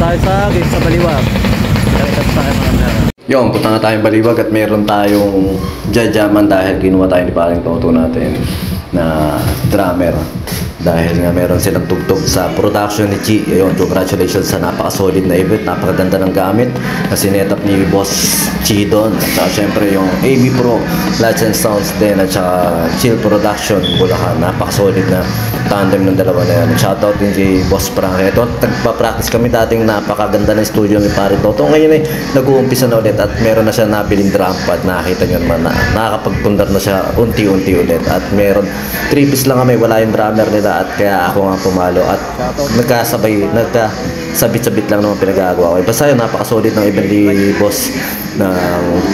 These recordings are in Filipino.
tayo sa gate sa Baliwag. Yung, punta na tayong Baliwag at meron tayong jajaman dahil kinuha tayo ni paring Toto natin na drummer. Dahil nga meron silang tugtog sa production ni Chi. Ayun, congratulations sa napaka-solid na event. Napakaganda ng gamit na sinetap ni Boss Chi doon. At saka syempre yung AB Pro Lights and Sounds din at saka Chill Production Bulacan. Napaka-solid na tandem ng dalawa na yan. Shoutout din kay Boss Frank. Ito, nagpa-practice kami dating napakaganda ng studio ni Pare Toto. Ngayon ay nag-uumpisa na ulit at meron na siya nabiling drum pad. Nakakita nyo naman na nakakapagpundar na siya unti-unti ulit. At meron 3 piece lang kami, wala yung drummer nila at kaya ako nga pumalo at nagkasabit-sabit lang naman pinagagawa ko. Basta yun, napakasolid ng event ni Boss ng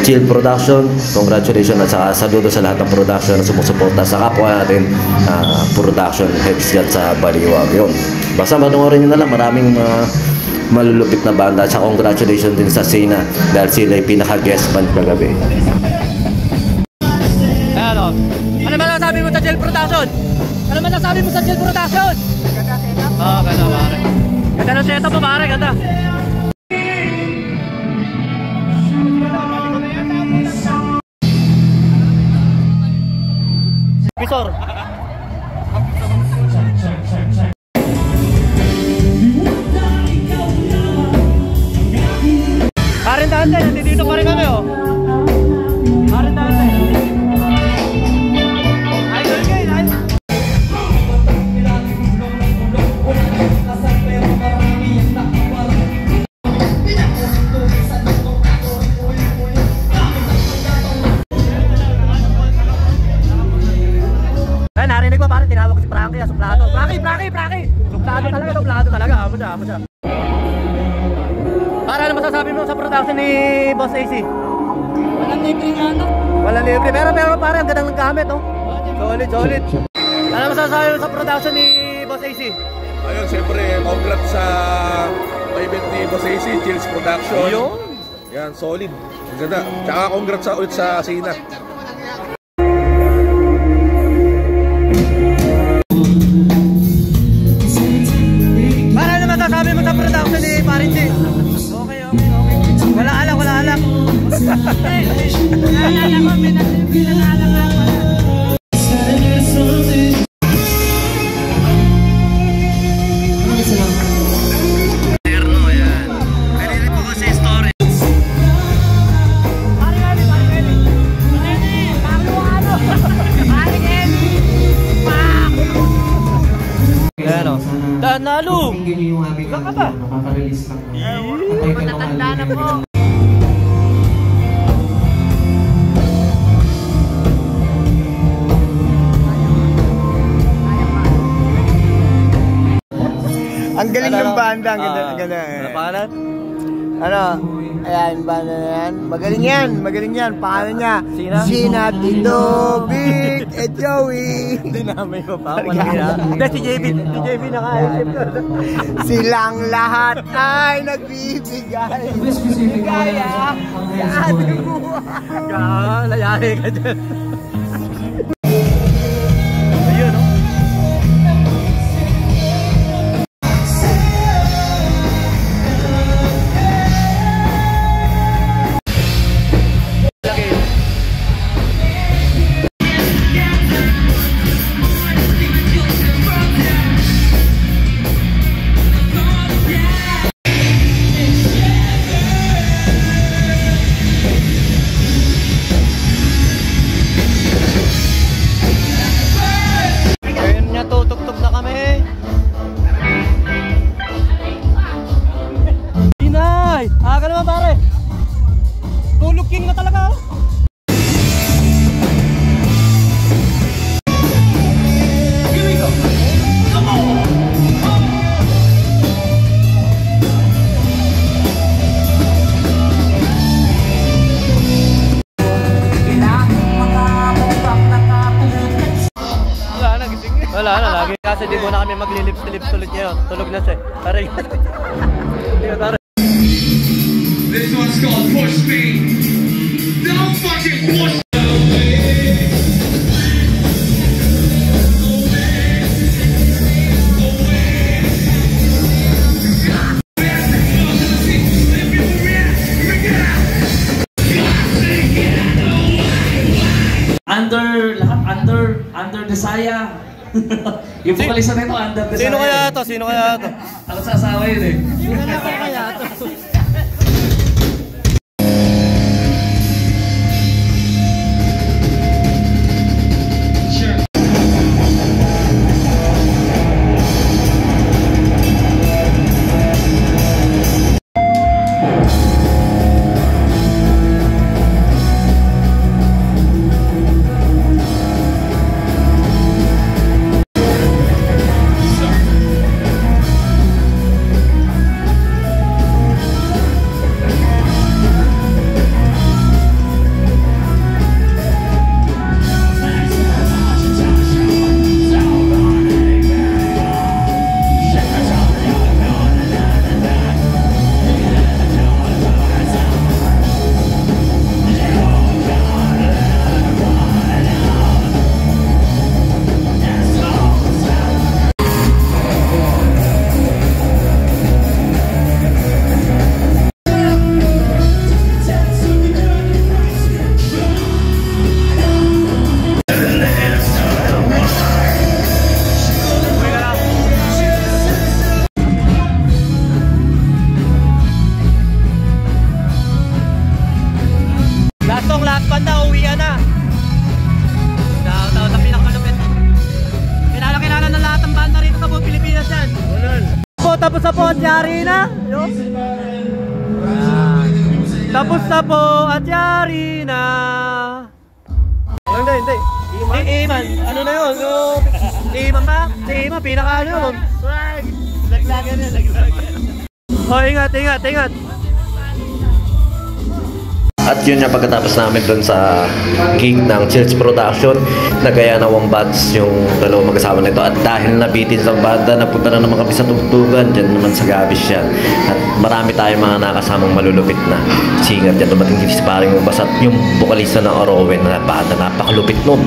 Chill Production. Congratulations at saka saludo sa lahat ng production na sumusuporta sa kapwa natin production heads dyan sa Baliwag. Yun, basta manungorin nyo na lang, maraming malulupit na banda at saka congratulations din sa Sina dahil sila yung pinaka-guest band kagabi. Ano ba nasabi mo sa Chill Production? Ano man nasabi mo sa Chill Production? Ganda setup? Oo, ganda pare. Ganda ng setup mo pare, ganda. Pisor. Parin dante, nandito pa rin kami oh. Parin dante. Narinig ko parang tinawag ko si Frankie, suplado. Frankie! Suplado talaga, amo siya. Para ano masasabi mo sa production ni Boss AC? Walang libre nga no? Walang libre, pero parang ang gandang ng gamit oh. Solid. Ano masasabi mo sa production ni Boss AC? Ayun, siyempre, congrats sa event ni Boss AC, Chills Production. Ayun. Yan, solid. Ang ganda. Tsaka congrats ulit sa Sina. Sabi mo sa production ni Parinci. Okay. Wala alak. Naalala ko, may naalala ko. Nalo! Saan ka ba? Matatanda na po. Ang galing ng banda, ang ganda. Ano pangalan? Ano? Ayan, banda na yan. Magaling yan. Pangalan niya? Sina? Tito, Big, and Joey. Dinamay ko pa. Hindi, si JB naka-isip ko. Silang lahat ay nagbibigay. Bigaya. Yan, buhay. Layari ka dyan. Tutugtog na kami. Inay! Aga naman pare. Tulog king na talaga. Here we go. Come on. Wala na lagi kasi di mo na kami maglilips-lips ulit ngayon. Tulog na siya. Taray. This one's called Push Me. Don't fucking push me. Bisaya. Yung vocalista nito, Under Bisaya. Sino kaya to? Sino kaya to? Ako sasawa yun eh. Sino kaya to? Lahat banda, uwian na. Sa pinakamalupit. Kilala ng lahat ng banda rito sa buong Pilipinas yan. Tapos na po at yari na. Tapos na po at yari na. Hindi. Iman, ano na yun? Iman ba? Iman, pinaka ano yun? Laglagan yan. Oh, ingat. At yun nga, pagkatapos namin doon sa gig ng Chills Production, nagaya na Wombats yung dalawang mag-asawa nito. At dahil nabitin sa banda, napunta na naman kami sa tugtugan, dyan naman sa Gabis yan. At marami tayong mga nakasamang malulupit na singer dyan. Dumating si Paring Ubas at yung vokalista ng Orowen na banda, napakalupit nun.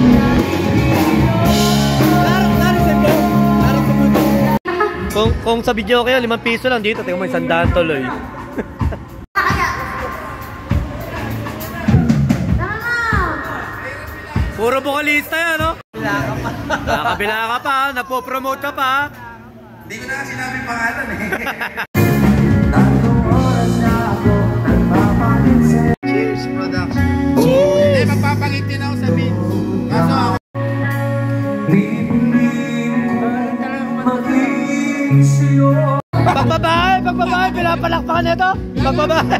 Kung sa video kayo, 5 piso lang dito, tingnan mo 100 tuloy. Puro vokalista yan, no? Nakabila ka pa, napopromote ka pa. Hindi ko na sinabi pangalan eh. Cheers Production. Hindi, mapapangitin ako sa beat. Kaso ako. Pagbabahay, pinapalakpakan nito. Pagbabahay.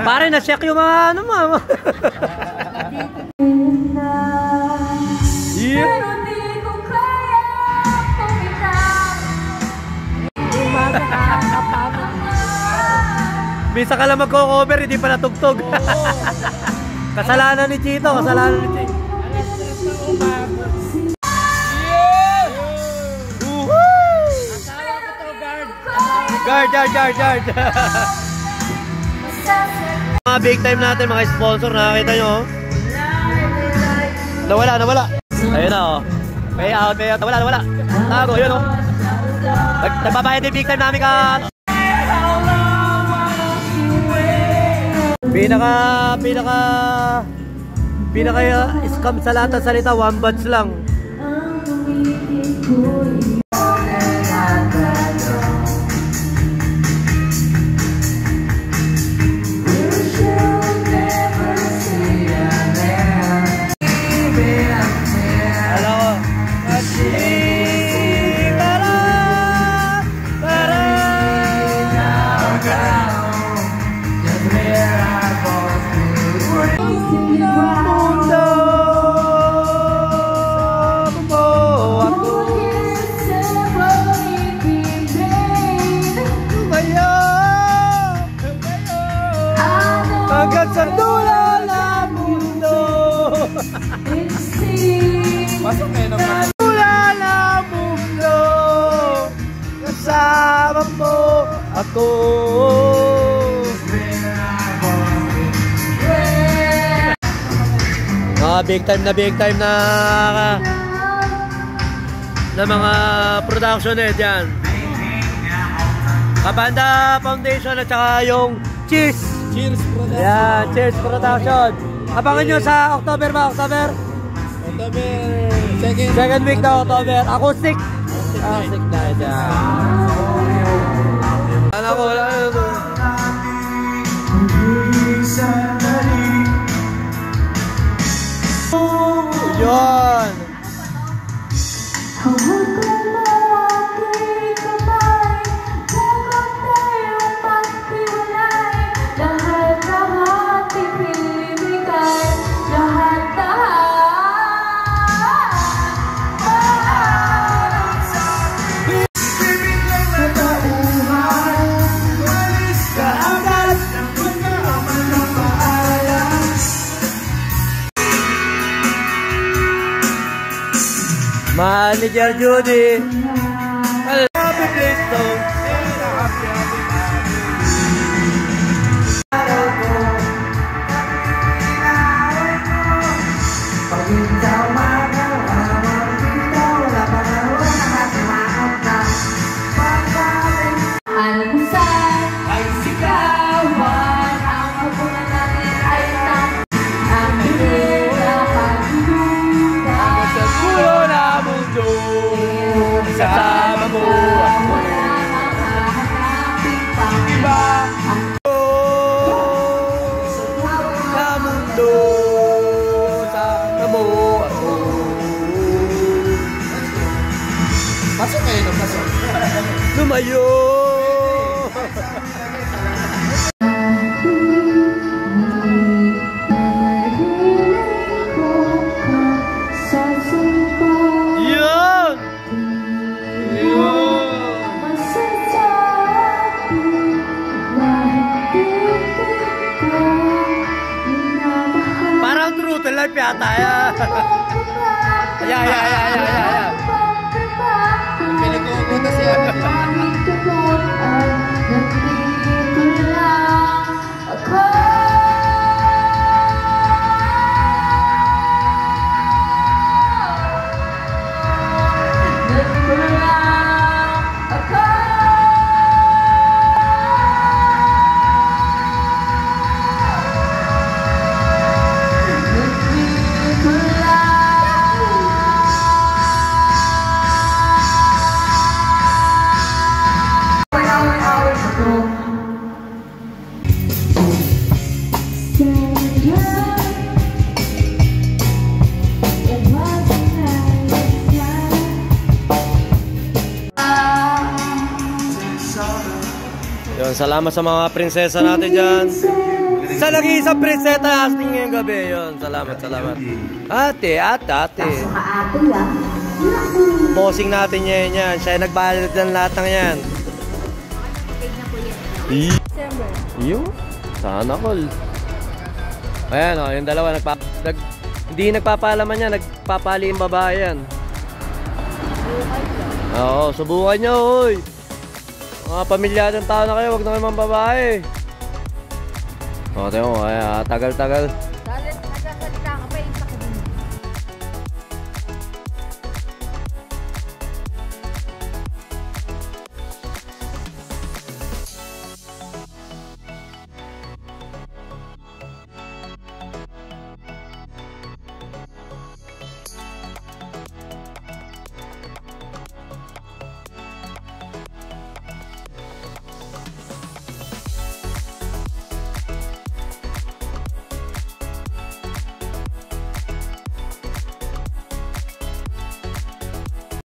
Pare, na-check yung mga ano mo. Yeah. Bisa ka lang magko-cover, hindi pa natugtog. Kasalanan ni Chito, kasalanan ni Chito. Guard. Mga big time natin, mga sponsor, nakakita nyo. Nawala. Ayun na, oh. Pay out. Nawala. Tago, yun, oh. Nagbabayad din big time namin ka. Pinaka scam sa lahat ng salita, Wombats lang. Hanggang sa dula ng mundo. Pasok kayo naman. Dula ng mundo. Kasama mo ako. Big time na mga production eh dyan. Kabanda Foundation at saka yung Cheers. Cheers Production. Ayan, Cheers Production. Abangan nyo sa October ba? October? Second week na October. Acoustic. Acoustic na dyan. Ano ko, wala na ito. Yun. Manager Judy. Happy place to. Kasama mo ako. Iba sa mundo. Kasama mo ako. Pasok kayo ng pasok. Lumayo. Life yata ya. Ya. Pinag-uutos siya. Yun, salamat sa mga prinsesa natin dyan. Sa nag-iisang prinsesa asting ngayong gabi. Yun, salamat. Ate. Bossing natin yan. Siya nagbalot ng lahat ng yan. Yun, sana all. Ayan o, yung dalawa hindi nagpapalaman yan, nagpapali yung babae yan. Oo, subukan nyo, hoy. Mga pamilyadong tao na kayo, wag na kayo mga babae. O, tayo mo, tagal-tagal.